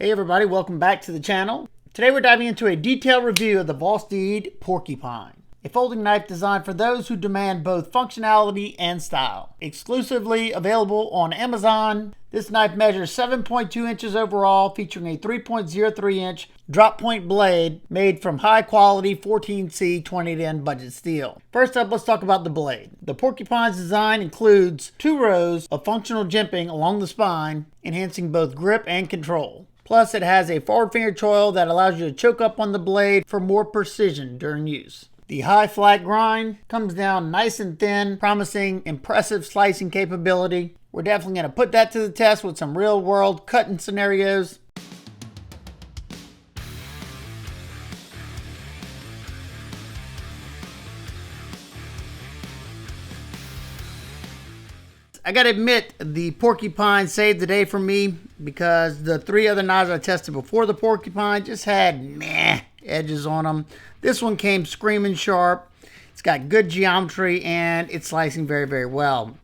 Hey everybody, welcome back to the channel. Today we're diving into a detailed review of the Vosteed Porcupine, a folding knife designed for those who demand both functionality and style. Exclusively available on Amazon, this knife measures 7.2 inches overall, featuring a 3.03 inch drop point blade made from high quality 14C 2010 budget steel. First up, let's talk about the blade. The Porcupine's design includes 2 rows of functional jimping along the spine, enhancing both grip and control. Plus, it has a forward finger choil that allows you to choke up on the blade for more precision during use. The high flat grind comes down nice and thin, promising impressive slicing capability. We're definitely going to put that to the test with some real world cutting scenarios. I gotta admit, the Porcupine saved the day for me because the 3 other knives I tested before the Porcupine just had meh edges on them. This one came screaming sharp. It's got good geometry and it's slicing very, very well.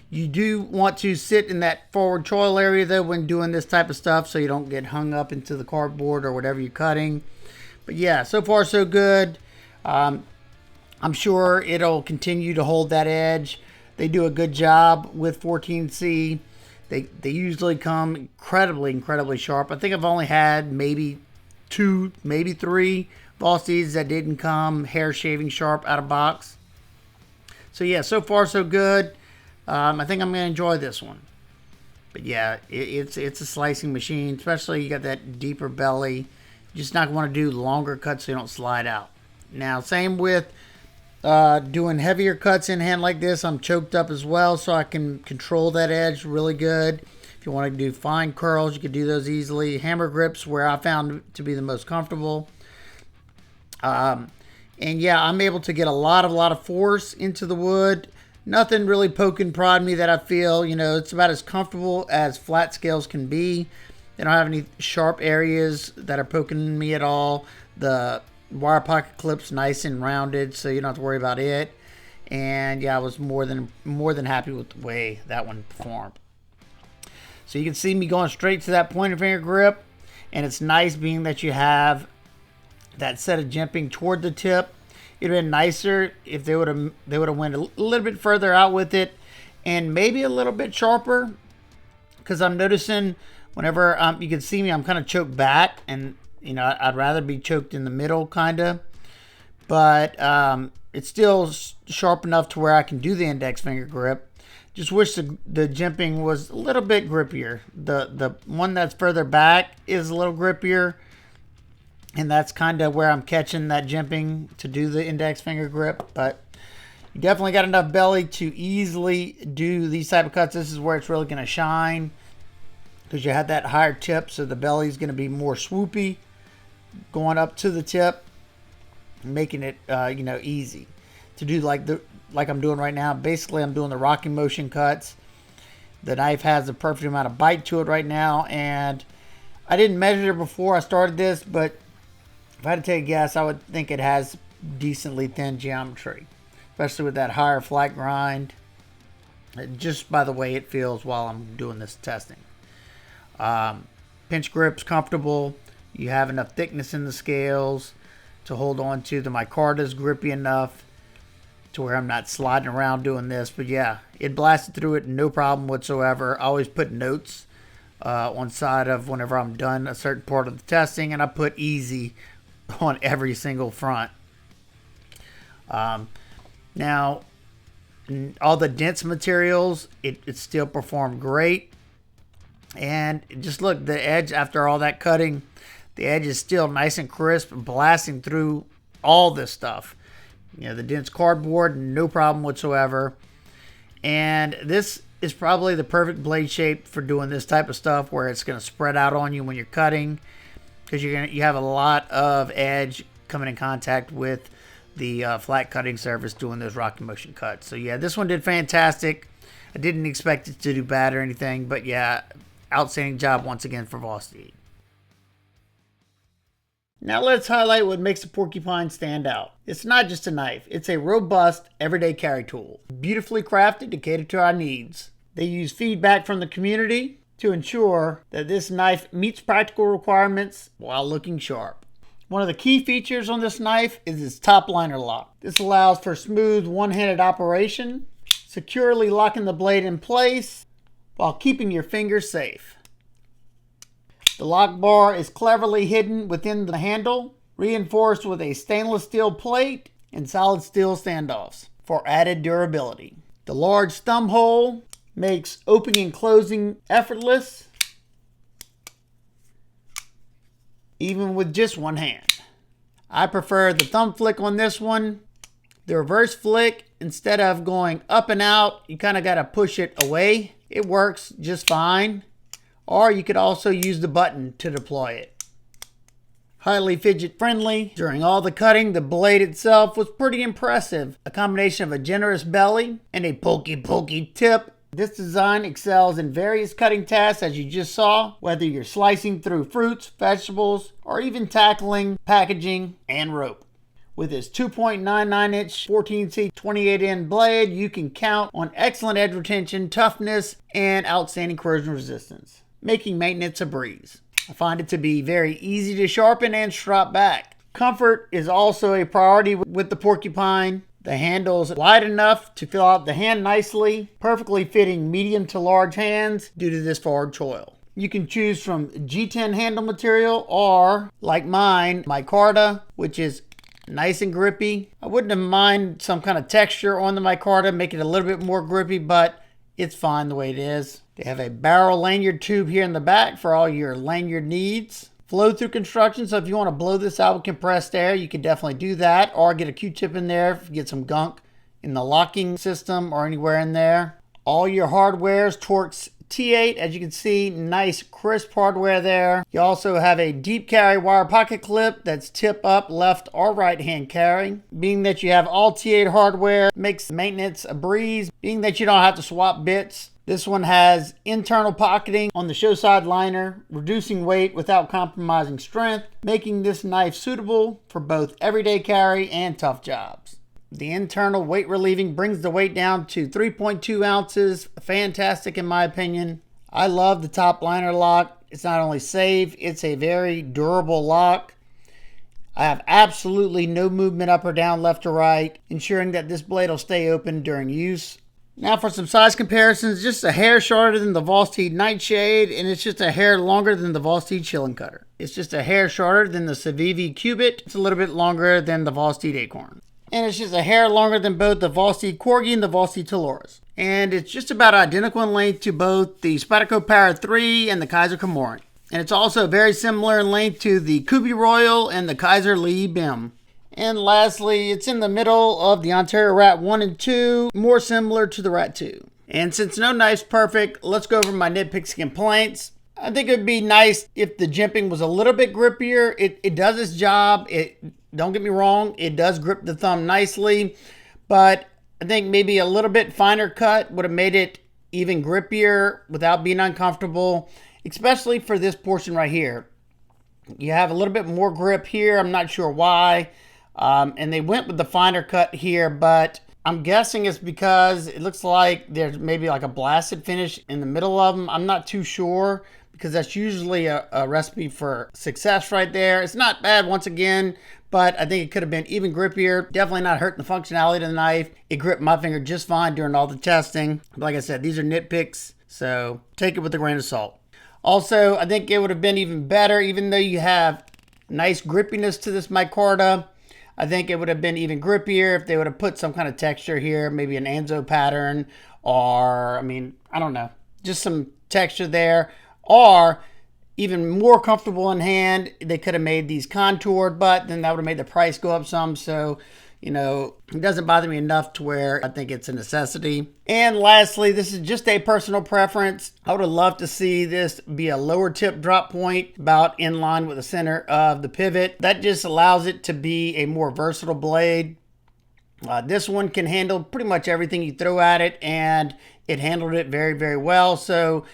You do want to sit in that forward choil area though when doing this type of stuff so you don't get hung up into the cardboard or whatever you're cutting. But yeah, so far so good. I'm sure it'll continue to hold that edge. They do a good job with 14C. They usually come incredibly sharp. I think I've only had maybe 2, maybe 3 Vosteeds that didn't come hair shaving sharp out of box. So yeah, so far so good. I think I'm going to enjoy this one. But yeah, it's a slicing machine, especially you got that deeper belly. You're just not want to do longer cuts so you don't slide out. Now, same with doing heavier cuts in hand like this. I'm choked up as well, so I can control that edge really good. If you want to do fine curls, you can do those easily. Hammer grips, where I found to be the most comfortable. And yeah, I'm able to get a lot of force into the wood. Nothing really poking prod me that I feel, it's about as comfortable as flat scales can be. They don't have any sharp areas that are poking me at all. The wire pocket clips nice and rounded, so you don't have to worry about it. And yeah, I was more than happy with the way that one performed. So you can see me going straight to that pointer finger grip, and it's nice being that you have that set of jimping toward the tip. It'd have been nicer if they would have went a little bit further out with it and maybe a little bit sharper, because I'm noticing whenever you can see me, I'm kind of choked back, and I'd rather be choked in the middle, kind of. But it's still sharp enough to where I can do the index finger grip. Just wish the jimping was a little bit grippier. The one that's further back is a little grippier. And that's kind of where I'm catching that jimping to do the index finger grip. But you definitely got enough belly to easily do these type of cuts. This is where it's really going to shine, because you have that higher tip, so the belly is going to be more swoopy going up to the tip, making it easy to do, like I'm doing right now. Basically, I'm doing the rocking motion cuts. The knife has the perfect amount of bite to it right now, and I didn't measure it before I started this, but if I had to take a guess, I would think it has decently thin geometry, especially with that higher flat grind, just by the way it feels while I'm doing this testing. Pinch grip's comfortable. You have enough thickness in the scales to hold on to. The micarta's grippy enough to where I'm not sliding around doing this. But yeah, it blasted through it, no problem whatsoever. I always put notes on side of whenever I'm done a certain part of the testing, and I put easy on every single front. Now, all the dense materials, it still performed great. And just look, the edge after all that cutting, the edge is still nice and crisp, blasting through all this stuff. The dense cardboard, no problem whatsoever. And this is probably the perfect blade shape for doing this type of stuff, where it's going to spread out on you when you're cutting, because you have a lot of edge coming in contact with the flat cutting surface doing those rocking motion cuts. So yeah, this one did fantastic. I didn't expect it to do bad or anything, but yeah, outstanding job once again for Vosteed. Now let's highlight what makes the Porcupine stand out. It's not just a knife, it's a robust, everyday carry tool. Beautifully crafted to cater to our needs. They use feedback from the community to ensure that this knife meets practical requirements while looking sharp. One of the key features on this knife is its top liner lock. This allows for smooth one-handed operation, securely locking the blade in place while keeping your fingers safe. The lock bar is cleverly hidden within the handle, reinforced with a stainless steel plate and solid steel standoffs for added durability. The large thumb hole makes opening and closing effortless, even with just one hand. I prefer the thumb flick on this one. The reverse flick, instead of going up and out, you kind of got to push it away. It works just fine. Or you could also use the button to deploy it. Highly fidget friendly. During all the cutting, the blade itself was pretty impressive. A combination of a generous belly and a pokey tip. This design excels in various cutting tasks, as you just saw, whether you're slicing through fruits, vegetables, or even tackling packaging and rope. With its 2.99-inch 14C 28N blade, you can count on excellent edge retention, toughness, and outstanding corrosion resistance, making maintenance a breeze. I find it to be very easy to sharpen and strap back. Comfort is also a priority with the Porcupine. The handle is wide enough to fill out the hand nicely, perfectly fitting medium to large hands due to this forward choil. You can choose from G10 handle material or, like mine, micarta, which is nice and grippy. I wouldn't have mind some kind of texture on the micarta, make it a little bit more grippy, but it's fine the way it is. They have a barrel lanyard tube here in the back for all your lanyard needs. Flow through construction, so if you want to blow this out with compressed air, you can definitely do that, or get a Q-tip in there if you get some gunk in the locking system or anywhere in there. All your hardware is Torx T8, as you can see, nice crisp hardware there. You also have a deep carry wire pocket clip that's tip up, left or right hand carry. Being that you have all T8 hardware makes maintenance a breeze. Being that you don't have to swap bits, this one has internal pocketing on the show side liner, reducing weight without compromising strength, making this knife suitable for both everyday carry and tough jobs. The internal weight relieving brings the weight down to 3.2 ounces. Fantastic in my opinion. I love the top liner lock. It's not only safe, it's a very durable lock. I have absolutely no movement up or down, left or right, ensuring that this blade will stay open during use. Now for some size comparisons, just a hair shorter than the Vosteed Nightshade, and it's just a hair longer than the Vosteed Chillin' Cutter. It's just a hair shorter than the Civivi Cubit. It's a little bit longer than the Vosteed Acorn. And it's just a hair longer than both the Vosteed Corgi and the Vosteed Taloris. And it's just about identical in length to both the Spyderco Power 3 and the Kaiser Komori. And it's also very similar in length to the Kubi Royal and the Kaiser Lee Bim. And lastly, it's in the middle of the Ontario Rat 1 and 2, more similar to the Rat 2. And since no knife's perfect, let's go over my nitpicks and complaints. I think it would be nice if the jimping was a little bit grippier. It does its job. Don't get me wrong, it does grip the thumb nicely, but I think maybe a little bit finer cut would have made it even grippier without being uncomfortable, especially for this portion right here. You have a little bit more grip here. I'm not sure why. And they went with the finer cut here, but I'm guessing it's because it looks like there's maybe like a blasted finish in the middle of them. I'm not too sure, because that's usually a recipe for success right there. It's not bad once again, but I think it could have been even grippier. Definitely not hurting the functionality of the knife. It gripped my finger just fine during all the testing. But like I said, these are nitpicks, so take it with a grain of salt. Also, I think it would have been even better, even though you have nice grippiness to this micarta. I think it would have been even grippier if they would have put some kind of texture here, maybe an Anzo pattern, or, I don't know, just some texture there. Or even more comfortable in hand, they could have made these contoured, but then that would have made the price go up some. So, it doesn't bother me enough to where I think it's a necessity. And lastly, this is just a personal preference. I would have loved to see this be a lower tip drop point, about in line with the center of the pivot. That just allows it to be a more versatile blade. This one can handle pretty much everything you throw at it, and it handled it very, very well. So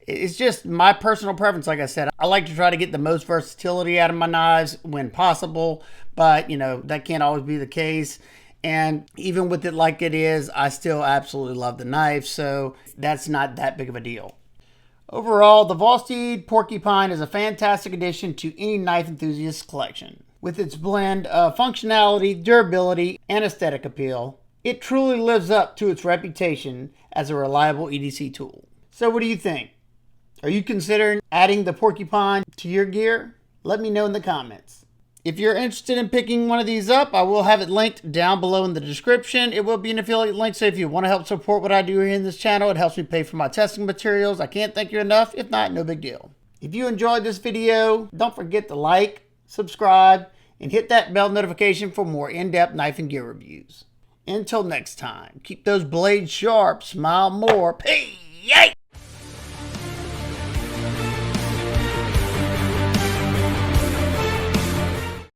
it's just my personal preference. Like I said, I like to try to get the most versatility out of my knives when possible, but that can't always be the case. And even with it like it is, I still absolutely love the knife, so that's not that big of a deal. Overall, the Vosteed Porcupine is a fantastic addition to any knife enthusiast's collection. With its blend of functionality, durability, and aesthetic appeal, it truly lives up to its reputation as a reliable EDC tool. So what do you think? Are you considering adding the Porcupine to your gear? Let me know in the comments. If you're interested in picking one of these up, I will have it linked down below in the description. It will be an affiliate link, so if you want to help support what I do here in this channel, it helps me pay for my testing materials. I can't thank you enough. If not, no big deal. If you enjoyed this video, don't forget to like, subscribe, and hit that bell notification for more in-depth knife and gear reviews. Until next time, keep those blades sharp, smile more. Hey!